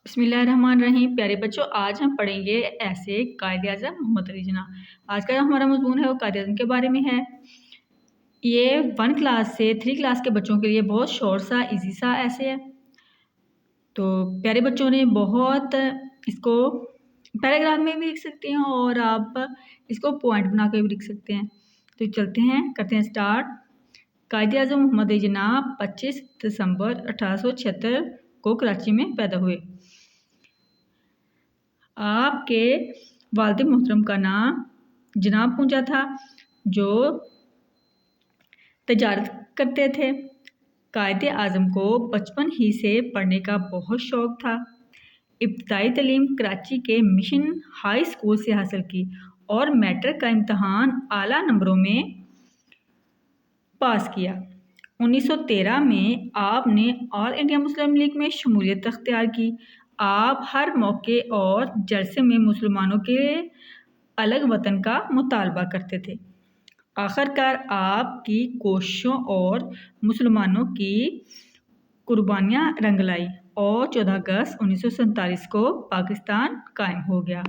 بسم اللہ الرحمن الرحیم۔ پیارے بچوں، آج ہم پڑھیں گے ایسے قائد اعظم محمد علی جناح۔ آج کا ہمارا مضمون ہے وہ قائد اعظم کے بارے میں ہے۔ یہ 1 کلاس سے 3 کلاس کے بچوں کے لیے بہت شارٹ سا ایزی سا ایسے ہے، تو پیارے بچوں نے بہت اس کو پیراگراف میں بھی لکھ سکتے ہیں اور آپ اس کو پوائنٹ بنا کے بھی لکھ سکتے ہیں۔ تو چلتے ہیں، کرتے ہیں سٹارٹ۔ قائد اعظم محمد علی جناح 25 دسمبر 1876 کو کراچی میں پیدا ہوئے۔ آپ کے والد محترم کا نام جناب پونجا تھا، جو تجارت کرتے تھے۔ قائد اعظم کو بچپن ہی سے پڑھنے کا بہت شوق تھا۔ ابتدائی تعلیم کراچی کے مشن ہائی اسکول سے حاصل کی اور میٹرک کا امتحان اعلیٰ نمبروں میں پاس کیا۔ 1913 میں آپ نے آل انڈیا مسلم لیگ میں شمولیت اختیار کی۔ آپ ہر موقع اور جلسے میں مسلمانوں کے الگ وطن کا مطالبہ کرتے تھے۔ آخرکار آپ کی کوششوں اور مسلمانوں کی قربانیاں رنگ لائی اور 14 اگست 1947 کو پاکستان قائم ہو گیا۔